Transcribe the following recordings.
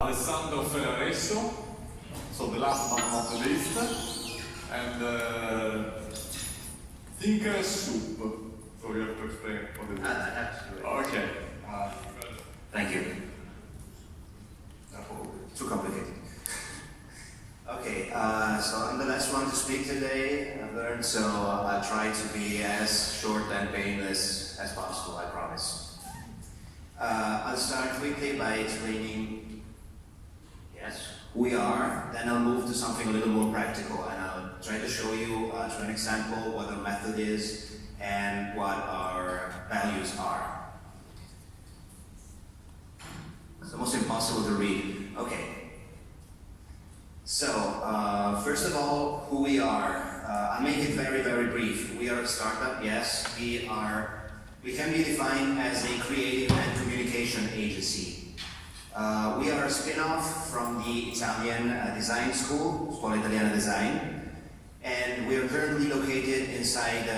Alessandro Ferraresso, so the last but not the least, and Thinkersoup. So you have to explain what it is. Absolutely. Okay. Thank you. Too complicated. Okay, so I'm the last one to speak today, I've learned, so I'll try to be as short and painless as possible, I promise. I'll start quickly by explaining, who we are, then I'll move to something a little more practical, and I'll try to show you through an example what our method is and what our values are. It's almost impossible to read. Okay. So, first of all, who we are. I'll make it very, very brief. We are a startup, yes. We can be defined as a creative and communication agency. We are a spin-off from the Italian design school, Scuola Italiana Design, and we are currently located inside,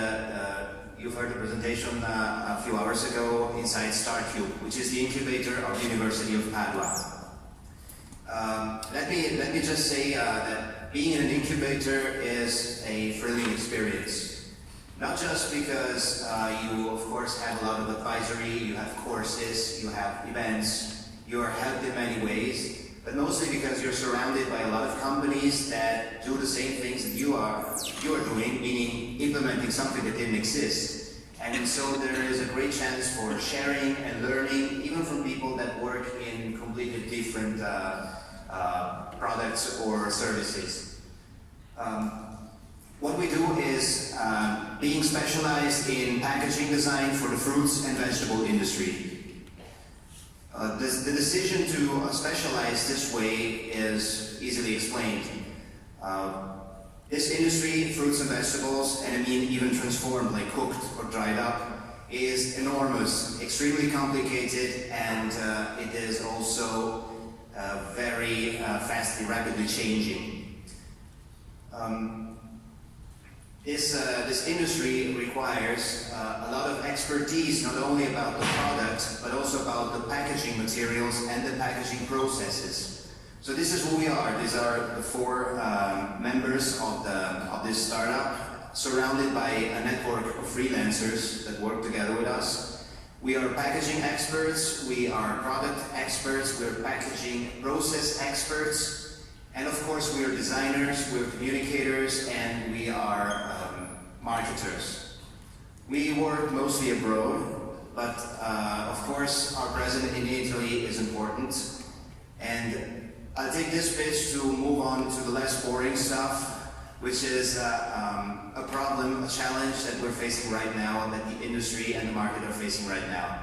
you've heard the presentation a few hours ago, inside StarCube, which is the incubator of the University of Padua. Let me just say that being in an incubator is a thrilling experience. Not just because you, of course, have a lot of advisory, you have courses, you have events, you are helped in many ways, but mostly because you're surrounded by a lot of companies that do the same things that you are doing, meaning implementing something that didn't exist. And so there is a great chance for sharing and learning, even from people that work in completely different products or services. What we do is being specialized in packaging design for the fruits and vegetable industry. The decision to specialize this way is easily explained. This industry, fruits and vegetables, and I mean even transformed, like cooked or dried up, is enormous, extremely complicated, and it is also very rapidly changing. This industry requires a lot of expertise, not only about the product, but also about the packaging materials and the packaging processes. So this is who we are. These are the four members of this startup, surrounded by a network of freelancers that work together with us. We are packaging experts, we are product experts, we're packaging process experts, and of course we are designers, we're communicators, and we are marketers. We work mostly abroad, but of course our presence in Italy is important. And I'll take this pitch to move on to the less boring stuff, which is a problem, a challenge that we're facing right now, that the industry and the market are facing right now.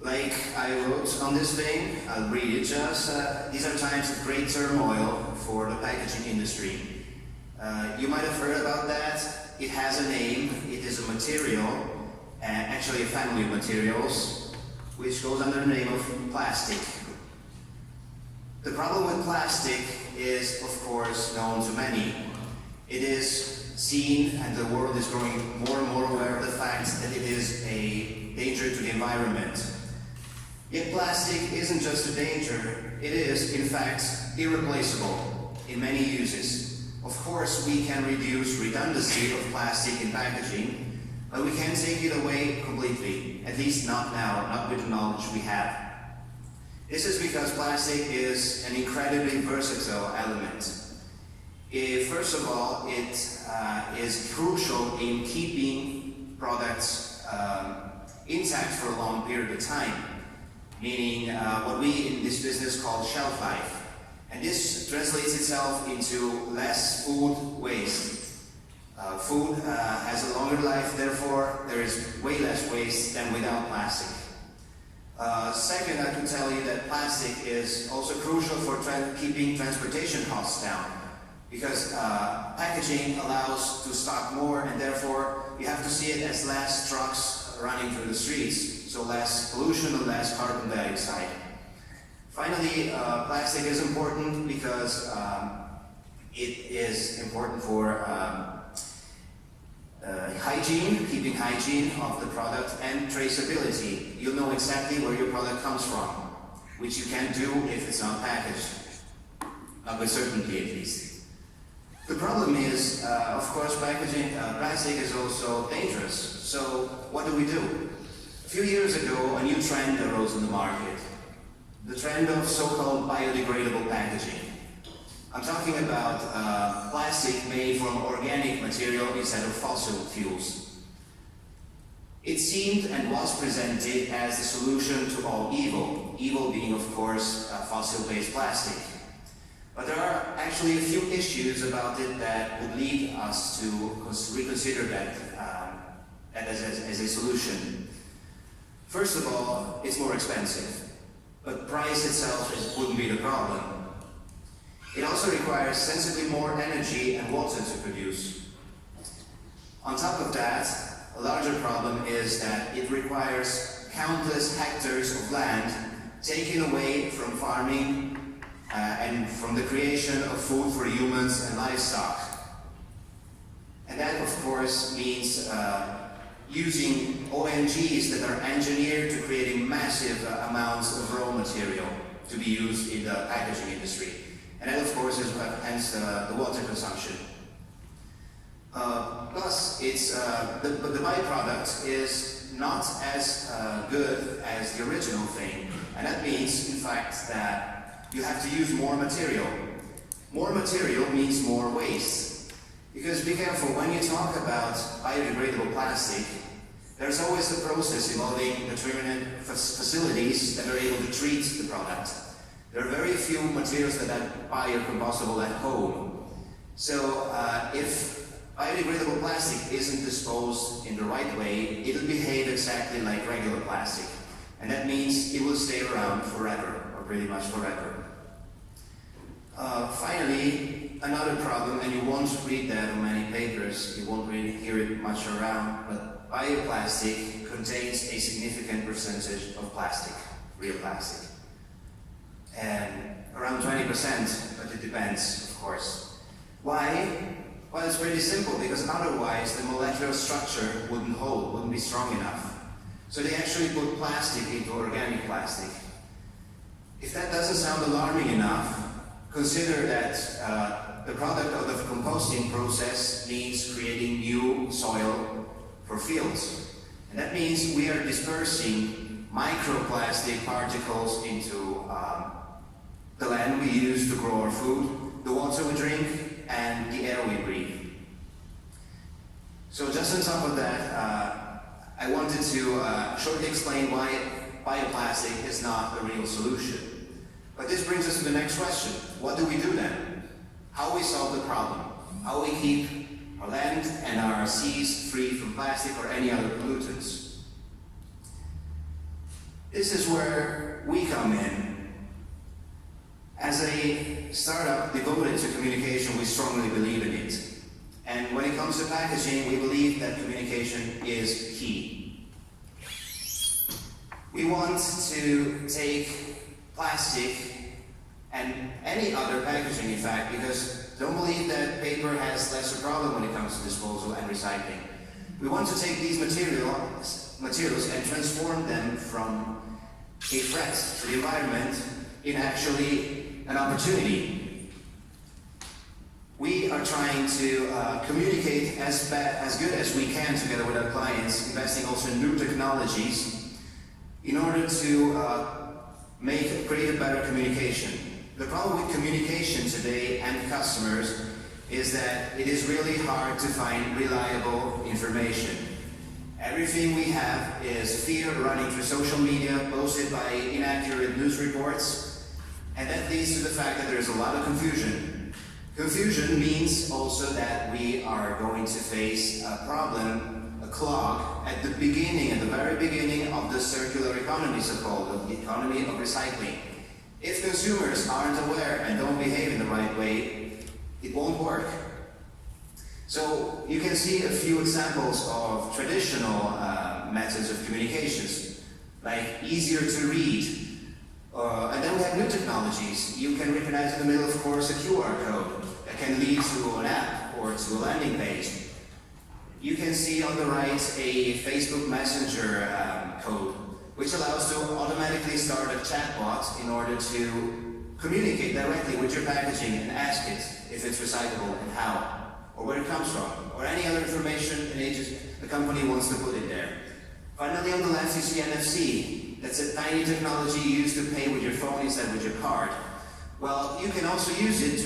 Like I wrote on this thing, I'll read it just, these are times of great turmoil for the packaging industry. You might have heard about that. It has a name, it is a material, actually a family of materials, which goes under the name of plastic. The problem with plastic is, of course, known to many. It is seen, and the world is growing more and more aware of the fact that it is a danger to the environment. Yet plastic isn't just a danger, it is, in fact, irreplaceable in many uses. Of course, we can reduce redundancy of plastic in packaging, but we can't take it away completely, at least not now, not with the knowledge we have. This is because plastic is an incredibly versatile element. First of all, it is crucial in keeping products intact for a long period of time, meaning what we in this business call shelf life. And this translates itself into less food waste. Food has a longer life, therefore there is way less waste than without plastic. Second, I can tell you that plastic is also crucial for keeping transportation costs down, because packaging allows to stock more, and therefore you have to see it as less trucks running through the streets, so less pollution and less carbon dioxide. Finally, plastic is important because it is important for hygiene, keeping hygiene of the product, and traceability. You'll know exactly where your product comes from. which you can't do if it's not packaged. Not with certainty, at least. The problem is, of course, plastic is also dangerous. So what do we do? A few years ago, a new trend arose in the market. The trend of so-called biodegradable packaging. I'm talking about plastic made from organic material instead of fossil fuels. It seemed and was presented as the solution to all evil, evil being, of course, fossil-based plastic. But there are actually a few issues about it that would lead us to reconsider that as a solution. First of all, it's more expensive, but price itself wouldn't be the problem. It also requires sensibly more energy and water to produce. On top of that, a larger problem is that it requires countless hectares of land taken away from farming and from the creation of food for humans and livestock. And that, of course, means using OMGs that are engineered to creating massive amounts of raw material to be used in the packaging industry. And that, of course, is hence the water consumption. Plus, the byproduct is not as good as the original thing. And that means, in fact, that you have to use more material. More material means more waste. Because be careful, when you talk about biodegradable plastic, there's always a process involving determinate facilities that are able to treat the product. There are very few materials that are biocombustible at home. So if biodegradable plastic isn't disposed in the right way, it'll behave exactly like regular plastic. And that means it will stay around forever, or pretty much forever. Finally, another problem, and you won't read that in many papers, you won't really hear it much around, but bioplastic contains a significant percentage of plastic, real plastic. And around 20%, but it depends, of course. Why? Well, it's pretty simple, because otherwise the molecular structure wouldn't hold, wouldn't be strong enough. So they actually put plastic into organic plastic. If that doesn't sound alarming enough, consider that the product of the composting process means creating new soil for fields. And that means we are dispersing microplastic particles into the land we use to grow our food, the water we drink, and the air we breathe. So just on top of that, I wanted to shortly explain why bioplastic is not a real solution. But this brings us to the next question. What do we do then? How we solve the problem? How we keep our land and our seas free from plastic or any other pollutants? This is where we come in. As a startup devoted to communication, we strongly believe in it. And when it comes to packaging, we believe that communication is key. We want to take plastic and any other packaging, in fact, because don't believe that paper has less a problem when it comes to disposal and recycling. We want to take these materials and transform them from a threat to the environment in actually an opportunity. We are trying to communicate as good as we can together with our clients, investing also in new technologies in order to create a better communication. The problem with communication today and customers is that it is really hard to find reliable information. Everything we have is fear running through social media, posted by inaccurate news reports, and that leads to the fact that there is a lot of confusion. Confusion means also that we are going to face a problem, a clog, at the very beginning of the circular economy, so-called, the economy of recycling. If consumers aren't aware and don't behave in the right way, it won't work. So you can see a few examples of traditional methods of communications, like easier to read. And then we have new technologies. You can recognize in the middle, of course, a QR code that can lead to an app or to a landing page. You can see on the right a Facebook Messenger code, which allows to automatically start a chatbot in order to communicate directly with your packaging and ask it if it's recyclable and how, or where it comes from, or any other information the company wants to put in there. Finally, on the left you see NFC. That's a tiny technology used to pay with your phone instead with your card. Well, you can also use it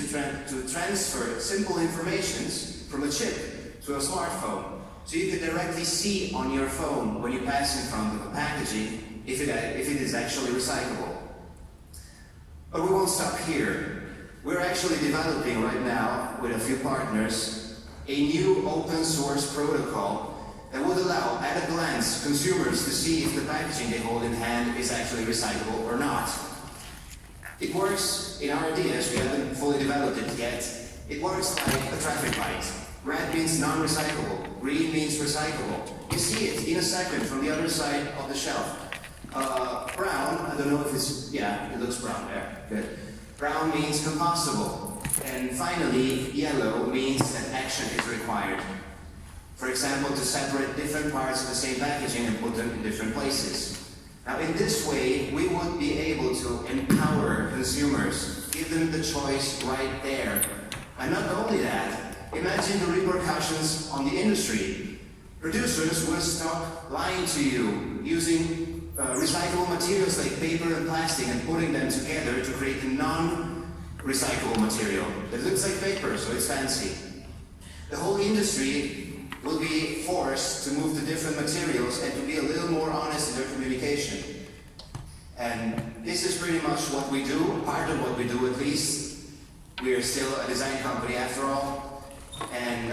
to transfer simple informations from a chip to a smartphone. So you can directly see on your phone when you pass in front of a packaging if it is actually recyclable. But we won't stop here. We're actually developing right now with a few partners a new open source protocol that would allow at a glance consumers to see if the packaging they hold in hand is actually recyclable or not. It works in our ideas, we haven't fully developed it yet. It works like a traffic light. Red means non-recyclable, green means recyclable. You see it in a second from the other side of the shelf. Brown, I don't know if it's, yeah, it looks brown there, good. Brown means compostable. And finally, yellow means that action is required. For example, to separate different parts of the same packaging and put them in different places. Now in this way, we would be able to empower consumers, give them the choice right there. And not only that, imagine the repercussions on the industry. Producers will stop lying to you, using recyclable materials like paper and plastic and putting them together to create a non-recyclable material that looks like paper, so it's fancy. The whole industry will be forced to move to different materials and to be a little more honest in their communication. And this is pretty much what we do, part of what we do at least. We are still a design company after all. And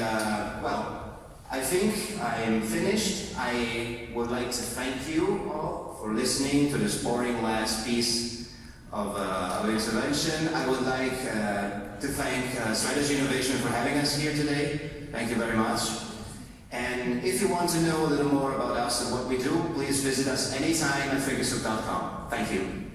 well, I think I am finished. I would like to thank you all for listening to this boring last piece of intervention. I would like to thank Strategy Innovation for having us here today. Thank you very much. And if you want to know a little more about us and what we do, please visit us anytime at Thinkersoup.com. Thank you.